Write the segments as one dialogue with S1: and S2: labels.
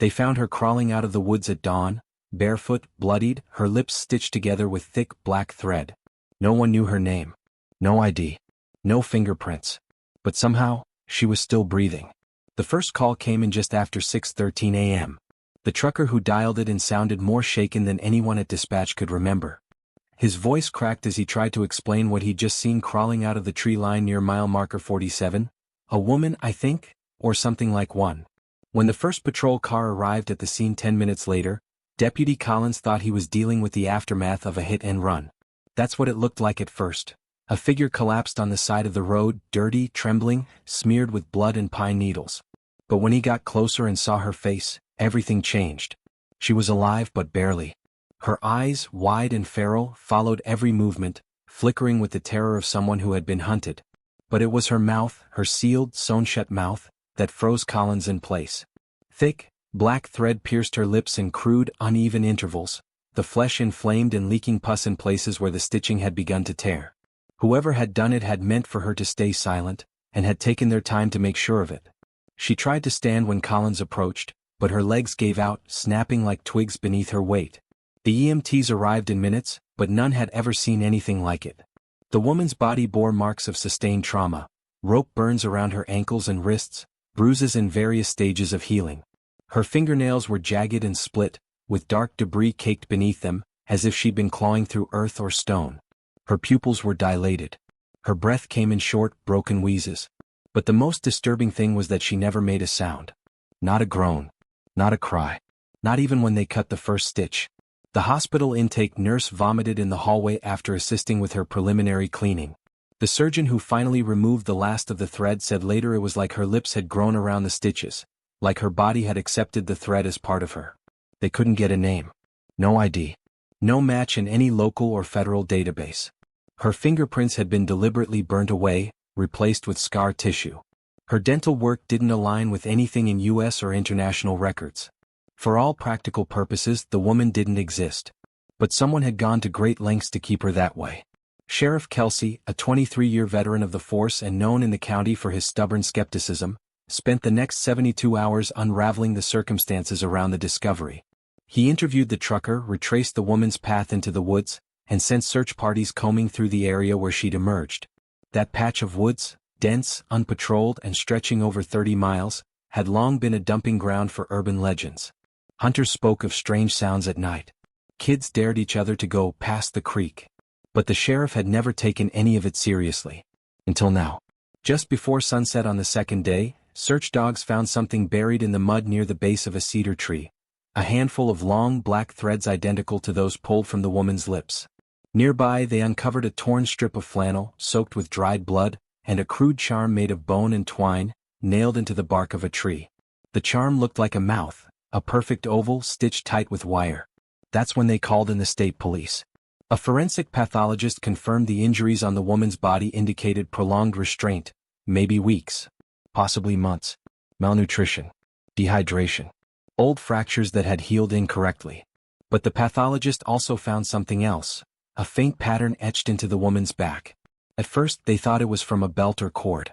S1: They found her crawling out of the woods at dawn, barefoot, bloodied, her lips stitched together with thick black thread. No one knew her name. No ID. No fingerprints. But somehow, she was still breathing. The first call came in just after 6:13 a.m. The trucker who dialed it in sounded more shaken than anyone at dispatch could remember. His voice cracked as he tried to explain what he'd just seen crawling out of the tree line near mile marker 47. A woman, I think, or something like one. When the first patrol car arrived at the scene 10 minutes later, Deputy Collins thought he was dealing with the aftermath of a hit and run. That's what it looked like at first. A figure collapsed on the side of the road, dirty, trembling, smeared with blood and pine needles. But when he got closer and saw her face, everything changed. She was alive but barely. Her eyes, wide and feral, followed every movement, flickering with the terror of someone who had been hunted. But it was her mouth, her sealed, sewn-shut mouth, that froze Collins in place. Thick, black thread pierced her lips in crude, uneven intervals, the flesh inflamed and leaking pus in places where the stitching had begun to tear. Whoever had done it had meant for her to stay silent, and had taken their time to make sure of it. She tried to stand when Collins approached, but her legs gave out, snapping like twigs beneath her weight. The EMTs arrived in minutes, but none had ever seen anything like it. The woman's body bore marks of sustained trauma, rope burns around her ankles and wrists, bruises in various stages of healing. Her fingernails were jagged and split, with dark debris caked beneath them, as if she'd been clawing through earth or stone. Her pupils were dilated. Her breath came in short, broken wheezes. But the most disturbing thing was that she never made a sound. Not a groan. Not a cry. Not even when they cut the first stitch. The hospital intake nurse vomited in the hallway after assisting with her preliminary cleaning. The surgeon who finally removed the last of the thread said later it was like her lips had grown around the stitches, like her body had accepted the thread as part of her. They couldn't get a name. No ID. No match in any local or federal database. Her fingerprints had been deliberately burnt away, replaced with scar tissue. Her dental work didn't align with anything in U.S. or international records. For all practical purposes, the woman didn't exist. But someone had gone to great lengths to keep her that way. Sheriff Kelsey, a 23-year veteran of the force and known in the county for his stubborn skepticism, spent the next 72 hours unraveling the circumstances around the discovery. He interviewed the trucker, retraced the woman's path into the woods, and sent search parties combing through the area where she'd emerged. That patch of woods, dense, unpatrolled, and stretching over 30 miles, had long been a dumping ground for urban legends. Hunters spoke of strange sounds at night. Kids dared each other to go past the creek. But the sheriff had never taken any of it seriously. Until now. Just before sunset on the second day, search dogs found something buried in the mud near the base of a cedar tree. A handful of long black threads identical to those pulled from the woman's lips. Nearby they uncovered a torn strip of flannel, soaked with dried blood, and a crude charm made of bone and twine, nailed into the bark of a tree. The charm looked like a mouth, a perfect oval stitched tight with wire. That's when they called in the state police. A forensic pathologist confirmed the injuries on the woman's body indicated prolonged restraint, maybe weeks, possibly months, malnutrition, dehydration, old fractures that had healed incorrectly. But the pathologist also found something else, a faint pattern etched into the woman's back. At first they thought it was from a belt or cord.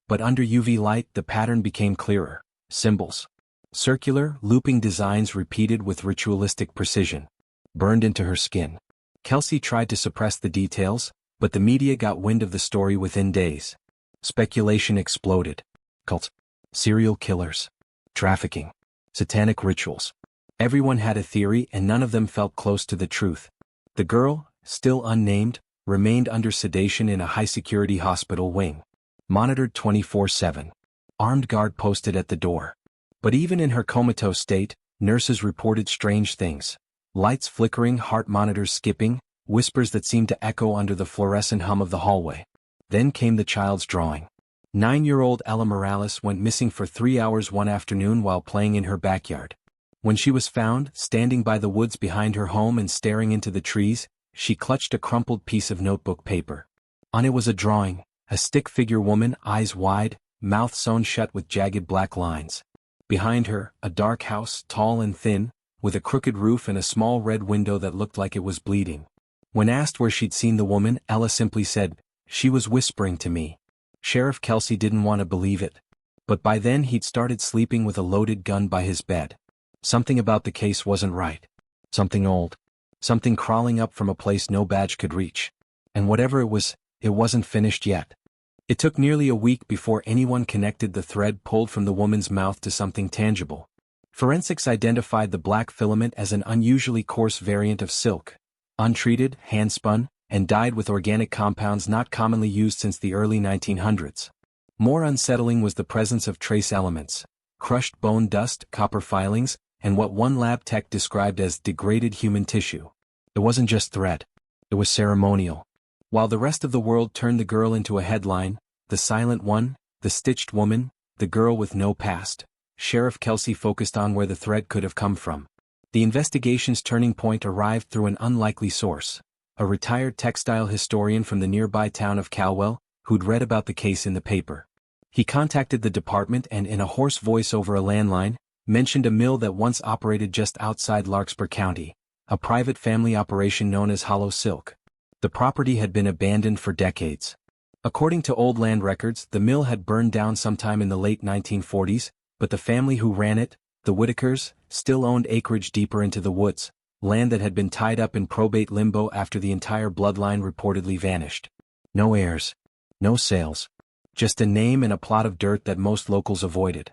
S1: But under UV light the pattern became clearer, symbols. Circular, looping designs repeated with ritualistic precision, burned into her skin. Kelsey tried to suppress the details, but the media got wind of the story within days. Speculation exploded. Cults, serial killers, trafficking, satanic rituals. Everyone had a theory and none of them felt close to the truth. The girl, still unnamed, remained under sedation in a high-security hospital wing. Monitored 24/7. Armed guard posted at the door. But even in her comatose state, nurses reported strange things. Lights flickering, heart monitors skipping, whispers that seemed to echo under the fluorescent hum of the hallway. Then came the child's drawing. 9-year-old Ella Morales went missing for 3 hours one afternoon while playing in her backyard. When she was found, standing by the woods behind her home and staring into the trees, she clutched a crumpled piece of notebook paper. On it was a drawing, a stick figure woman, eyes wide, mouth sewn shut with jagged black lines. Behind her, a dark house, tall and thin, with a crooked roof and a small red window that looked like it was bleeding. When asked where she'd seen the woman, Ella simply said, "She was whispering to me." Sheriff Kelsey didn't want to believe it. But by then he'd started sleeping with a loaded gun by his bed. Something about the case wasn't right. Something old. Something crawling up from a place no badge could reach. And whatever it wasn't finished yet. It took nearly a week before anyone connected the thread pulled from the woman's mouth to something tangible. Forensics identified the black filament as an unusually coarse variant of silk, untreated, hand-spun, and dyed with organic compounds not commonly used since the early 1900s. More unsettling was the presence of trace elements, crushed bone dust, copper filings, and what one lab tech described as degraded human tissue. It wasn't just thread. It was ceremonial. While the rest of the world turned the girl into a headline, the silent one, the stitched woman, the girl with no past, Sheriff Kelsey focused on where the thread could have come from. The investigation's turning point arrived through an unlikely source, a retired textile historian from the nearby town of Calwell, who'd read about the case in the paper. He contacted the department and in a hoarse voice over a landline, mentioned a mill that once operated just outside Larkspur County, a private family operation known as Hollow Silk. The property had been abandoned for decades. According to old land records, the mill had burned down sometime in the late 1940s, but the family who ran it, the Whitakers, still owned acreage deeper into the woods, land that had been tied up in probate limbo after the entire bloodline reportedly vanished. No heirs. No sales. Just a name and a plot of dirt that most locals avoided.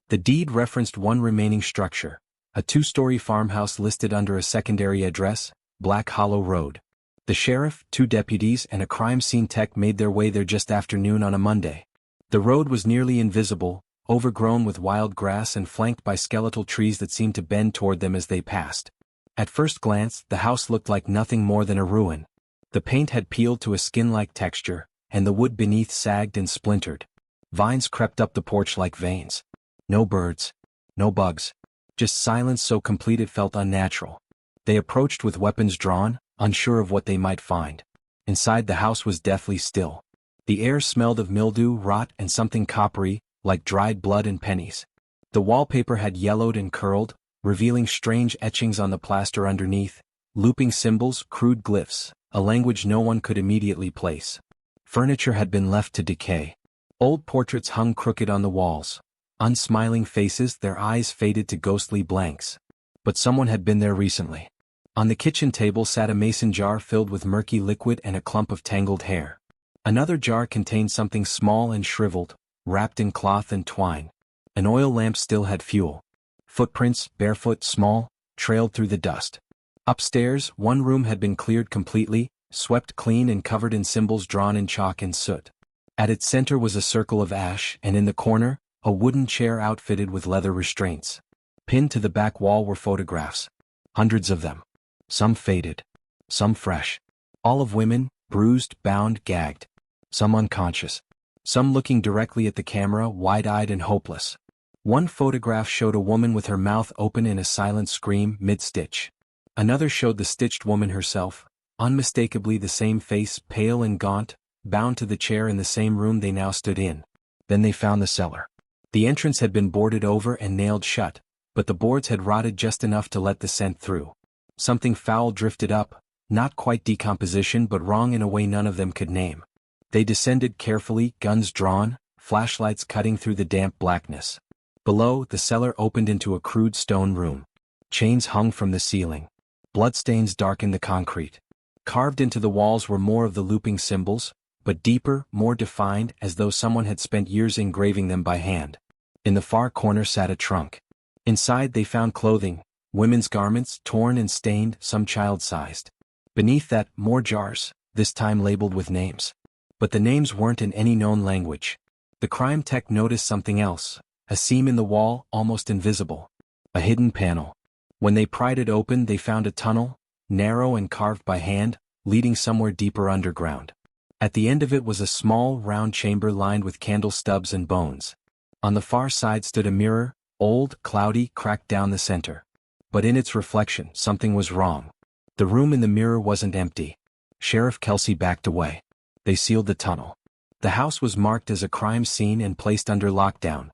S1: The deed referenced one remaining structure, a two-story farmhouse listed under a secondary address, Black Hollow Road. The sheriff, 2 deputies, and a crime scene tech made their way there just after noon on a Monday. The road was nearly invisible, overgrown with wild grass and flanked by skeletal trees that seemed to bend toward them as they passed. At first glance, the house looked like nothing more than a ruin. The paint had peeled to a skin-like texture, and the wood beneath sagged and splintered. Vines crept up the porch like veins. No birds. No bugs. Just silence so complete it felt unnatural. They approached with weapons drawn, unsure of what they might find. Inside the house was deathly still. The air smelled of mildew, rot, and something coppery, like dried blood and pennies. The wallpaper had yellowed and curled, revealing strange etchings on the plaster underneath, looping symbols, crude glyphs, a language no one could immediately place. Furniture had been left to decay. Old portraits hung crooked on the walls. Unsmiling faces, their eyes faded to ghostly blanks. But someone had been there recently. On the kitchen table sat a mason jar filled with murky liquid and a clump of tangled hair. Another jar contained something small and shriveled, wrapped in cloth and twine. An oil lamp still had fuel. Footprints, barefoot, small, trailed through the dust. Upstairs, one room had been cleared completely, swept clean and covered in symbols drawn in chalk and soot. At its center was a circle of ash, and in the corner, a wooden chair outfitted with leather restraints. Pinned to the back wall were photographs. Hundreds of them. Some faded. Some fresh. All of women, bruised, bound, gagged. Some unconscious. Some looking directly at the camera, wide-eyed and hopeless. One photograph showed a woman with her mouth open in a silent scream mid-stitch. Another showed the stitched woman herself, unmistakably the same face, pale and gaunt, bound to the chair in the same room they now stood in. Then they found the cellar. The entrance had been boarded over and nailed shut, but the boards had rotted just enough to let the scent through. Something foul drifted up, not quite decomposition but wrong in a way none of them could name. They descended carefully, guns drawn, flashlights cutting through the damp blackness. Below, the cellar opened into a crude stone room. Chains hung from the ceiling. Bloodstains darkened the concrete. Carved into the walls were more of the looping symbols, but deeper, more defined, as though someone had spent years engraving them by hand. In the far corner sat a trunk. Inside they found clothing, women's garments, torn and stained, some child-sized. Beneath that, more jars, this time labeled with names. But the names weren't in any known language. The crime tech noticed something else, a seam in the wall, almost invisible. A hidden panel. When they pried it open they found a tunnel, narrow and carved by hand, leading somewhere deeper underground. At the end of it was a small, round chamber lined with candle stubs and bones. On the far side stood a mirror, old, cloudy, cracked down the center. But in its reflection, something was wrong. The room in the mirror wasn't empty. Sheriff Kelsey backed away. They sealed the tunnel. The house was marked as a crime scene and placed under lockdown.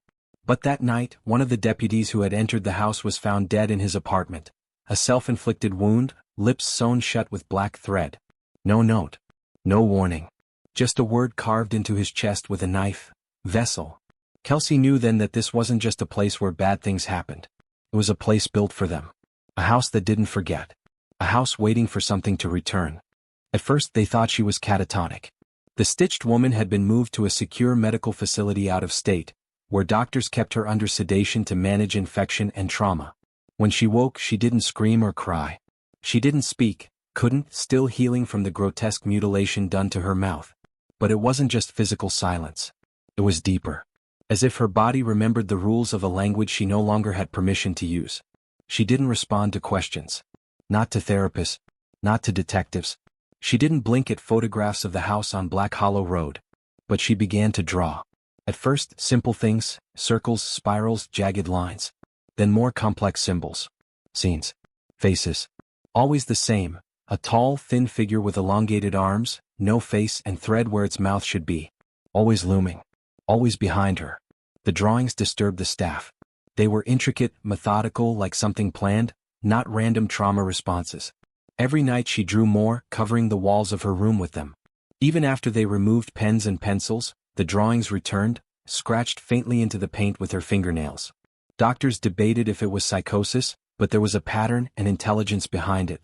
S1: But that night, one of the deputies who had entered the house was found dead in his apartment. A self-inflicted wound, lips sewn shut with black thread. No note. No warning. Just a word carved into his chest with a knife. Vessel. Kelsey knew then that this wasn't just a place where bad things happened. It was a place built for them. A house that didn't forget. A house waiting for something to return. At first they thought she was catatonic. The stitched woman had been moved to a secure medical facility out of state, where doctors kept her under sedation to manage infection and trauma. When she woke, she didn't scream or cry. She didn't speak, couldn't, still healing from the grotesque mutilation done to her mouth. But it wasn't just physical silence. It was deeper. As if her body remembered the rules of a language she no longer had permission to use. She didn't respond to questions. Not to therapists. Not to detectives. She didn't blink at photographs of the house on Black Hollow Road. But she began to draw. At first, simple things, circles, spirals, jagged lines. Then more complex symbols. Scenes. Faces. Always the same, a tall, thin figure with elongated arms, no face and thread where its mouth should be. Always looming. Always behind her. The drawings disturbed the staff. They were intricate, methodical, like something planned, not random trauma responses. Every night she drew more, covering the walls of her room with them. Even after they removed pens and pencils, the drawings returned, scratched faintly into the paint with her fingernails. Doctors debated if it was psychosis, but there was a pattern and intelligence behind it.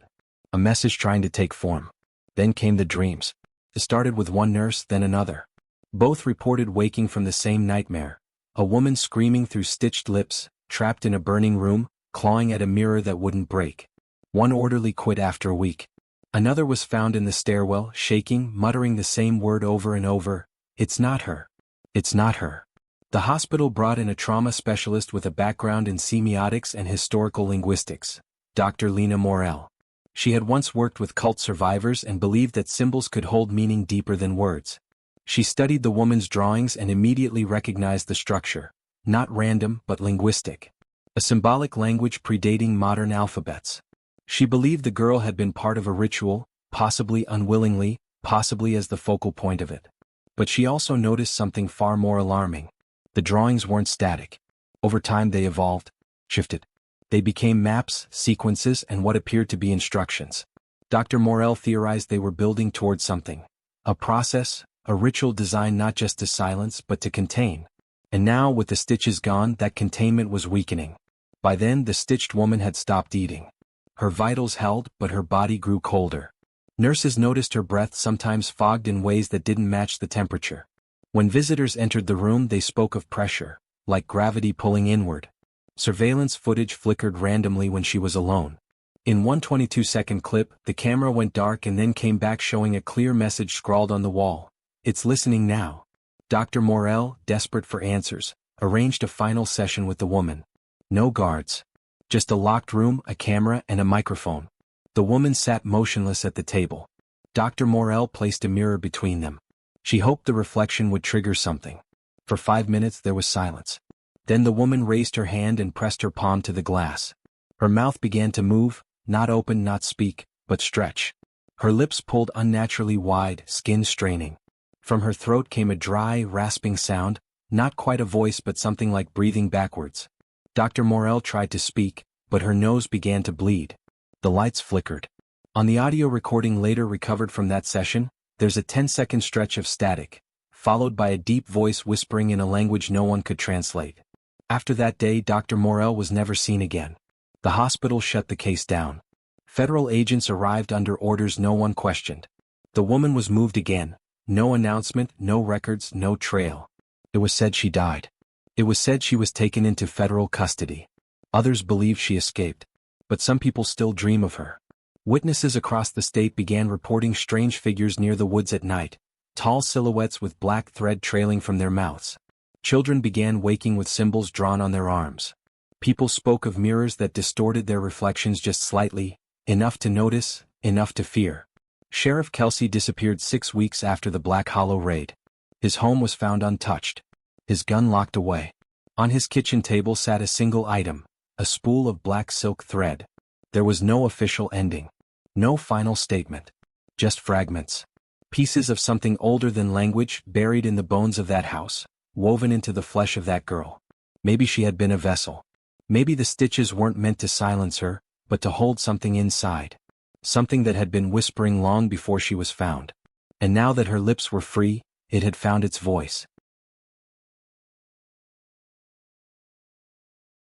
S1: A message trying to take form. Then came the dreams. It started with one nurse, then another. Both reported waking from the same nightmare. A woman screaming through stitched lips, trapped in a burning room, clawing at a mirror that wouldn't break. One orderly quit after a week. Another was found in the stairwell, shaking, muttering the same word over and over. It's not her. It's not her. The hospital brought in a trauma specialist with a background in semiotics and historical linguistics, Dr. Lena Morell. She had once worked with cult survivors and believed that symbols could hold meaning deeper than words. She studied the woman's drawings and immediately recognized the structure, not random but linguistic. A symbolic language predating modern alphabets. She believed the girl had been part of a ritual, possibly unwillingly, possibly as the focal point of it. But she also noticed something far more alarming. The drawings weren't static. Over time they evolved, shifted. They became maps, sequences, and what appeared to be instructions. Dr. Morell theorized they were building towards something. A process, a ritual designed not just to silence but to contain. And now, with the stitches gone, that containment was weakening. By then the stitched woman had stopped eating. Her vitals held, but her body grew colder. Nurses noticed her breath sometimes fogged in ways that didn't match the temperature. When visitors entered the room they spoke of pressure, like gravity pulling inward. Surveillance footage flickered randomly when she was alone. In one 22-second clip, the camera went dark and then came back showing a clear message scrawled on the wall. It's listening now. Dr. Morell, desperate for answers, arranged a final session with the woman. No guards. Just a locked room, a camera, and a microphone. The woman sat motionless at the table. Dr. Morell placed a mirror between them. She hoped the reflection would trigger something. For 5 minutes there was silence. Then the woman raised her hand and pressed her palm to the glass. Her mouth began to move, not open, not speak, but stretch. Her lips pulled unnaturally wide, skin straining. From her throat came a dry, rasping sound, not quite a voice but something like breathing backwards. Dr. Morell tried to speak, but her nose began to bleed. The lights flickered. On the audio recording later recovered from that session, there's a 10-second stretch of static, followed by a deep voice whispering in a language no one could translate. After that day, Dr. Morell was never seen again. The hospital shut the case down. Federal agents arrived under orders no one questioned. The woman was moved again. No announcement, no records, no trail. It was said she died. It was said she was taken into federal custody. Others believed she escaped. But some people still dream of her. Witnesses across the state began reporting strange figures near the woods at night, tall silhouettes with black thread trailing from their mouths. Children began waking with symbols drawn on their arms. People spoke of mirrors that distorted their reflections just slightly, enough to notice, enough to fear. Sheriff Kelsey disappeared 6 weeks after the Black Hollow raid. His home was found untouched. His gun locked away. On his kitchen table sat a single item, a spool of black silk thread. There was no official ending. No final statement. Just fragments. Pieces of something older than language buried in the bones of that house, woven into the flesh of that girl. Maybe she had been a vessel. Maybe the stitches weren't meant to silence her, but to hold something inside. Something that had been whispering long before she was found. And now that her lips were free, it had found its voice.